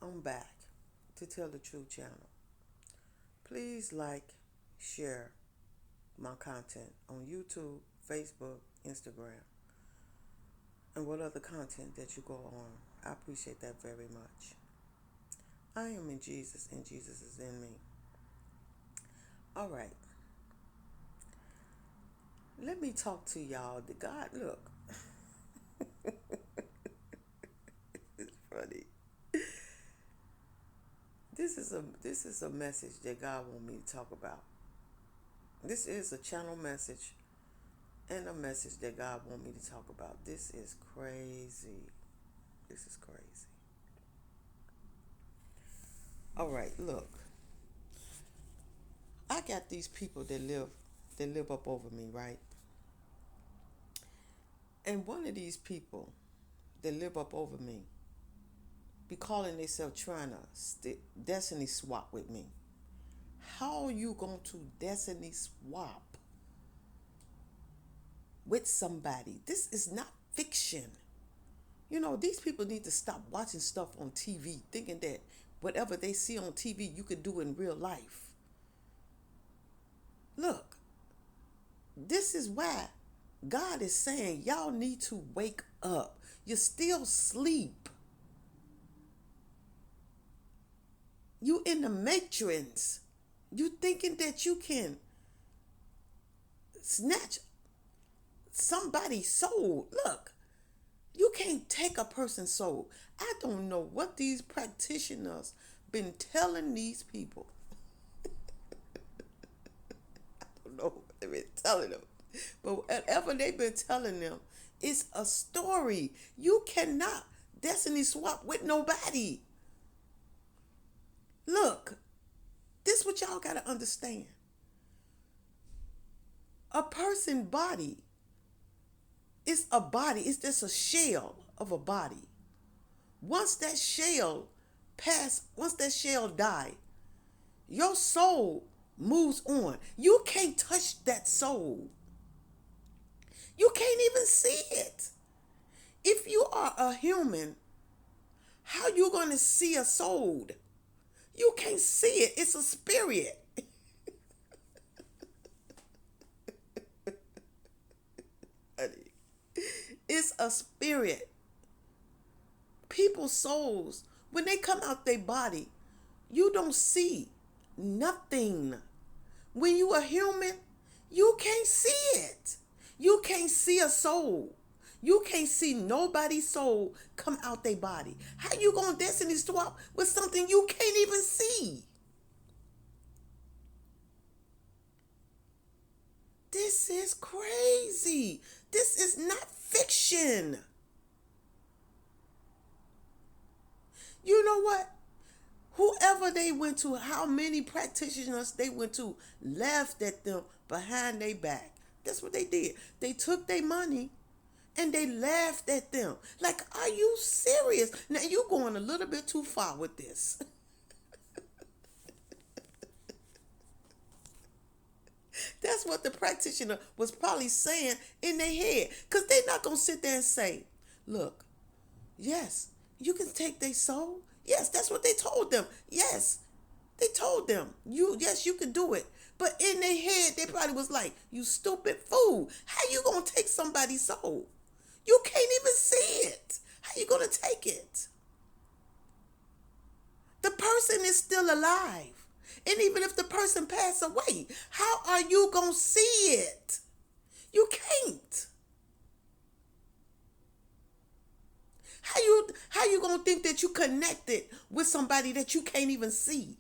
I'm back to Tell the Truth channel. Please like, share my content on YouTube, Facebook, Instagram, and what other content that you go on. I appreciate that very much. I am in Jesus and Jesus is in me. All right. Let me talk to y'all. The God, look, it's funny. This is a message that God want me to talk about. This is a channel message and a message that God want me to talk about. This is crazy. This is crazy. All right, look. I got these people that live up over me, right? And one of these people that live up over me be calling themselves trying to destiny swap with me. How are you going to destiny swap with somebody? This is not fiction. These people need to stop watching stuff on TV thinking that whatever they see on TV you could do in real life. Look, this is why God is saying y'all need to wake up. You're still asleep. You in the matrix. You thinking that you can snatch somebody's soul. Look, you can't take a person's soul. I don't know what these practitioners been telling these people. I don't know what they've been telling them. But whatever they've been telling them, it's a story. You cannot destiny swap with nobody. Look, this is what y'all gotta understand. A person body is a body. It's just a shell of a body. Once that shell once that shell die, your soul moves on. You can't touch that soul. You can't even see it. If you are a human, how you going to see a soul? You can't see it. It's a spirit. It's a spirit. People's souls, when they come out their body, you don't see nothing. When you are human, you can't see it. You can't see a soul. You can't see nobody's soul come out their body. How you gonna destiny swap with something you can't even see? This is crazy. This is not fiction. You know what? Whoever they went to, how many practitioners they went to, laughed at them behind their back. That's what they did. They took their money and they laughed at them. Like, are you serious? Now, you're going a little bit too far with this. That's what the practitioner was probably saying in their head. Because they're not going to sit there and say, look, yes, you can take their soul. Yes, that's what they told them. Yes, they told them, yes, you can do it. But in their head, they probably was like, you stupid fool. How you going to take somebody's soul? You can't even see it. How you going to take it? The person is still alive. And even if the person passed away, how are you going to see it? You can't. How you going to think that you connected with somebody that you can't even see?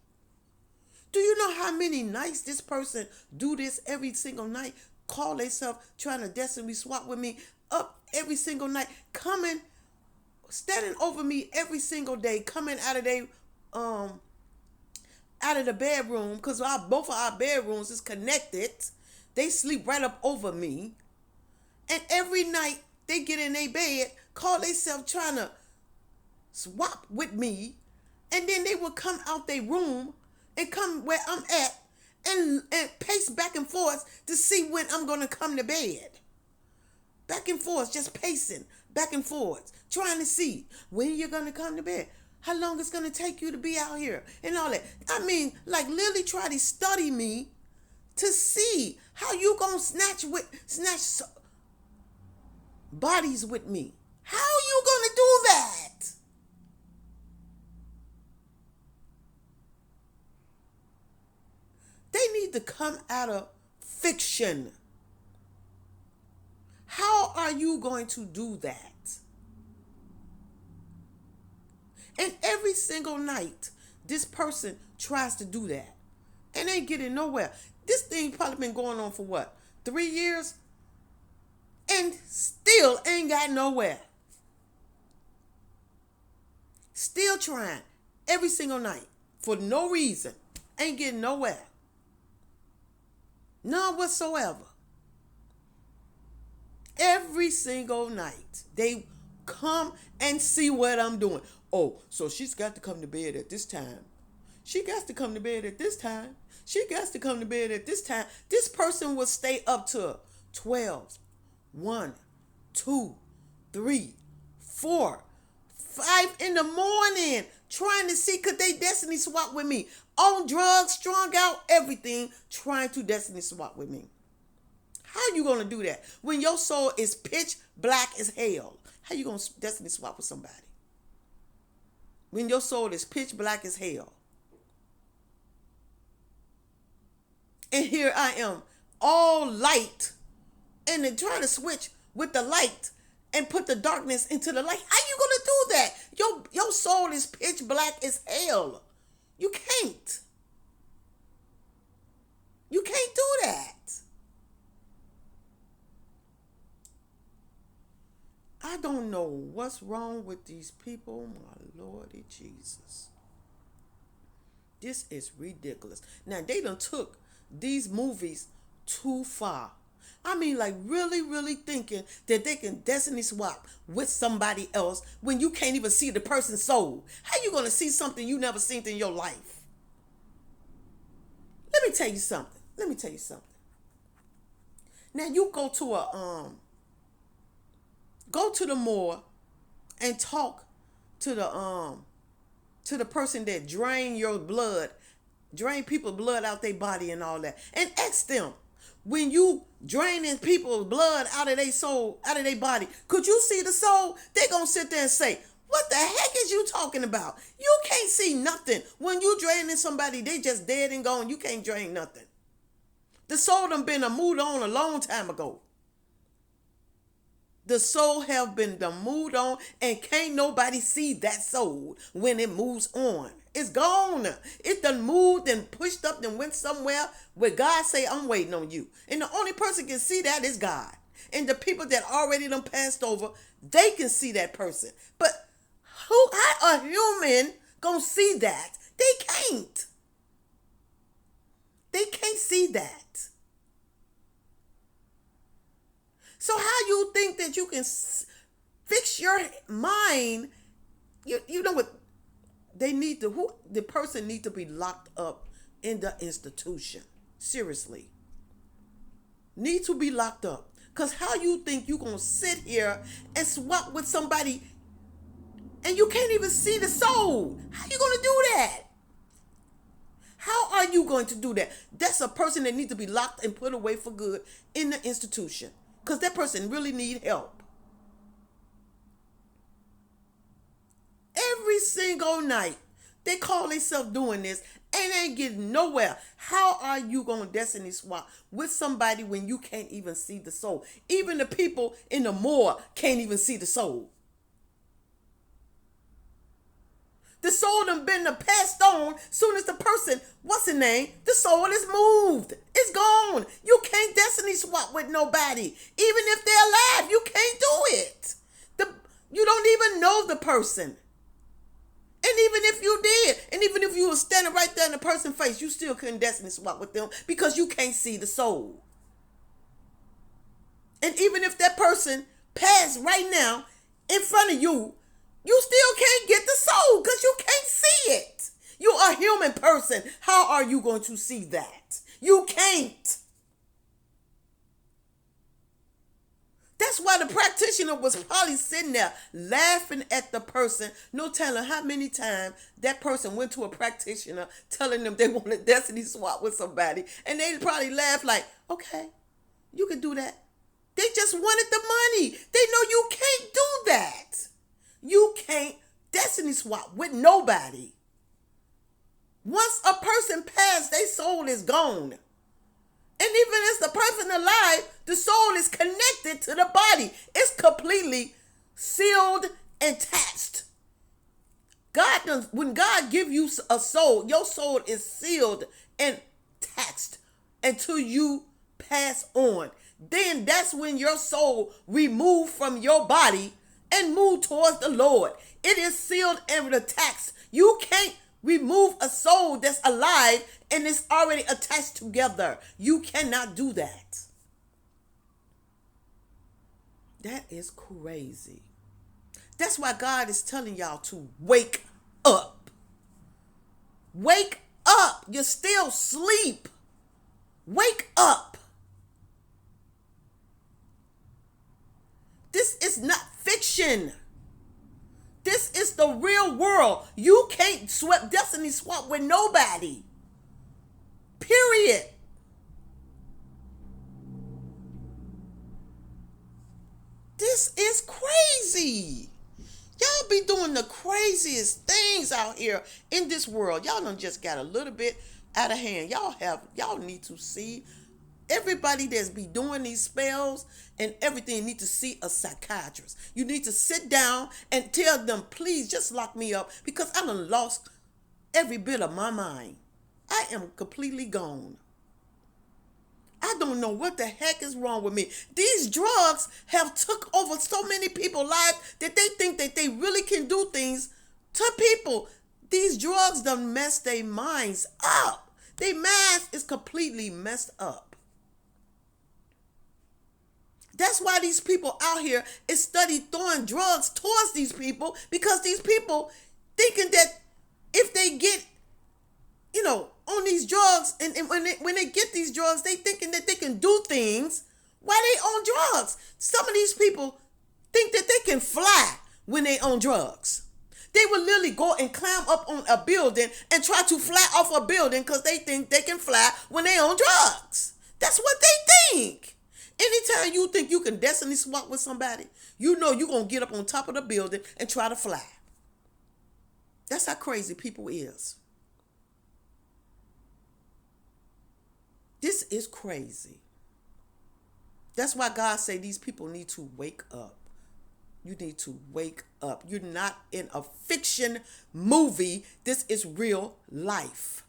Do you know how many nights this person do this every single night? Call themselves trying to destiny swap with me up every single night, coming, standing over me every single day, coming out of the bedroom, because both of our bedrooms is connected. They sleep right up over me. And every night they get in their bed, call themselves trying to swap with me, and then they will come out their room and come where I'm at and pace back and forth to see when I'm going to come to bed. Back and forth, just pacing back and forth, trying to see when you're going to come to bed. How long it's going to take you to be out here and all that. I mean, like literally try to study me to see how you going to snatch bodies with me. How are you going to do that? They need to come out of fiction. How are you going to do that? And every single night, this person tries to do that and ain't getting nowhere. This thing probably been going on for what? 3 years? And still ain't got nowhere. Still trying every single night for no reason. Ain't getting nowhere. None whatsoever. Every single night, they come and see what I'm doing. Oh, so she's got to come to bed at this time. She got to come to bed at this time. She got to come to bed at this time. This person will stay up to 12, 1, 2, 3, 4, 5 in the morning trying to see could they destiny swap with me. On drugs, strung out, everything, trying to destiny swap with me. How you going to do that when your soul is pitch black as hell? How you going to destiny swap with somebody? When your soul is pitch black as hell. And here I am, all light, and then trying to switch with the light and put the darkness into the light. How you going to do that? Your soul is pitch black as hell. You can't. You can't do that. I don't know what's wrong with these people, my Lordy Jesus. This is ridiculous. Now, they done took these movies too far. I mean, like really, really thinking that they can destiny swap with somebody else when you can't even see the person's soul. How you going to see something you never seen in your life? Let me tell you something. Now, you go to the mall and talk to the person that drain people's blood out their body and all that, and ask them, when you draining people's blood out of their soul, out of their body, could you see the soul? They gonna sit there and say, what the heck is you talking about? You can't see nothing. When you draining somebody, they just dead and gone. You can't drain nothing. The soul done been moved on a long time ago. The soul have been moved on, and can't nobody see that soul when it moves on. It's gone. It done moved and pushed up and went somewhere where God say, I'm waiting on you. And the only person can see that is God. And the people that already done passed over, they can see that person. But how a human gonna see that? They can't. They can't see that. So how you think that you can fix your mind? You know what? The person need to be locked up in the institution. Seriously. Need to be locked up. Because how you think you going to sit here and swap with somebody and you can't even see the soul? How you going to do that? How are you going to do that? That's a person that needs to be locked and put away for good in the institution. Because that person really need help. Every single night, they call themselves doing this and ain't getting nowhere. How are you going to destiny swap with somebody when you can't even see the soul? Even the people in the mall can't even see the soul. The soul done been passed on soon as the person, what's his name? The soul is moved. It's gone. You can't destiny swap with nobody. Even if they're alive, you can't do it. You don't even know the person. And even if you did, and even if you were standing right there in the person's face, you still couldn't destiny swap with them because you can't see the soul. And even if that person passed right now in front of you, you still can't get the soul because you can't see it. You're a human person. How are you going to see that? You can't. That's why the practitioner was probably sitting there laughing at the person, no telling how many times that person went to a practitioner telling them they want a destiny swap with somebody. And they probably laughed like, okay, you can do that. They just wanted the money. They know you can't do that. You can't destiny swap with nobody. Once a person passed, their soul is gone. And even as the person alive, the soul is connected to the body. It's completely sealed and attached. When God give you a soul, your soul is sealed and attached until you pass on. Then that's when your soul removed from your body and move towards the Lord. It is sealed and attached. You can't remove a soul that's alive and it's already attached together. You cannot do that. That is crazy. That's why God is telling y'all to wake up. Wake up. You're still asleep. Wake up. This is not fiction. This is the real world. You can't destiny swap with nobody. Period. This is crazy. Y'all be doing the craziest things out here in this world. Y'all done just got a little bit out of hand. Y'all need to see everybody that's be doing these spells and everything need to see a psychiatrist. You need to sit down and tell them, please just lock me up because I done lost every bit of my mind. I am completely gone. I don't know what the heck is wrong with me. These drugs have took over so many people's lives that they think that they really can do things to people. These drugs done mess their minds up. Their mind is completely messed up. That's why these people out here is study throwing drugs towards these people, because these people thinking that if they get, on these drugs, and when they get these drugs, they thinking that they can do things while they on drugs. Some of these people think that they can fly when they on drugs. They will literally go and climb up on a building and try to fly off a building because they think they can fly when they on drugs. That's what they think. Anytime you think you can destiny swap with somebody, you know you're going to get up on top of the building and try to fly. That's how crazy people is. This is crazy. That's why God say these people need to wake up. You need to wake up. You're not in a fiction movie. This is real life.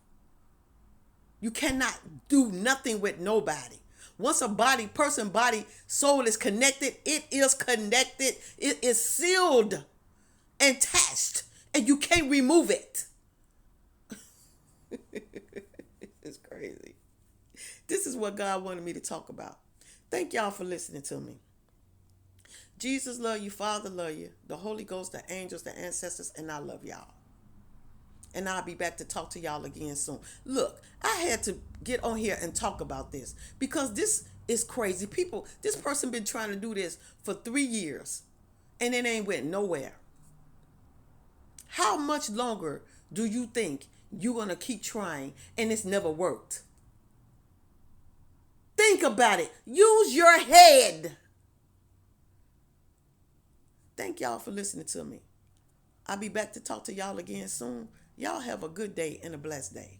You cannot do nothing with nobody. Once a person, body, soul is connected, it is connected. It is sealed and attached, and you can't remove it. It's crazy. This is what God wanted me to talk about. Thank y'all for listening to me. Jesus love you, Father love you, the Holy Ghost, the angels, the ancestors, and I love y'all. And I'll be back to talk to y'all again soon. Look, I had to get on here and talk about this because this is crazy. This person been trying to do this for 3 years and it ain't went nowhere. How much longer do you think you're going to keep trying and it's never worked? Think about it. Use your head. Thank y'all for listening to me. I'll be back to talk to y'all again soon. Y'all have a good day and a blessed day.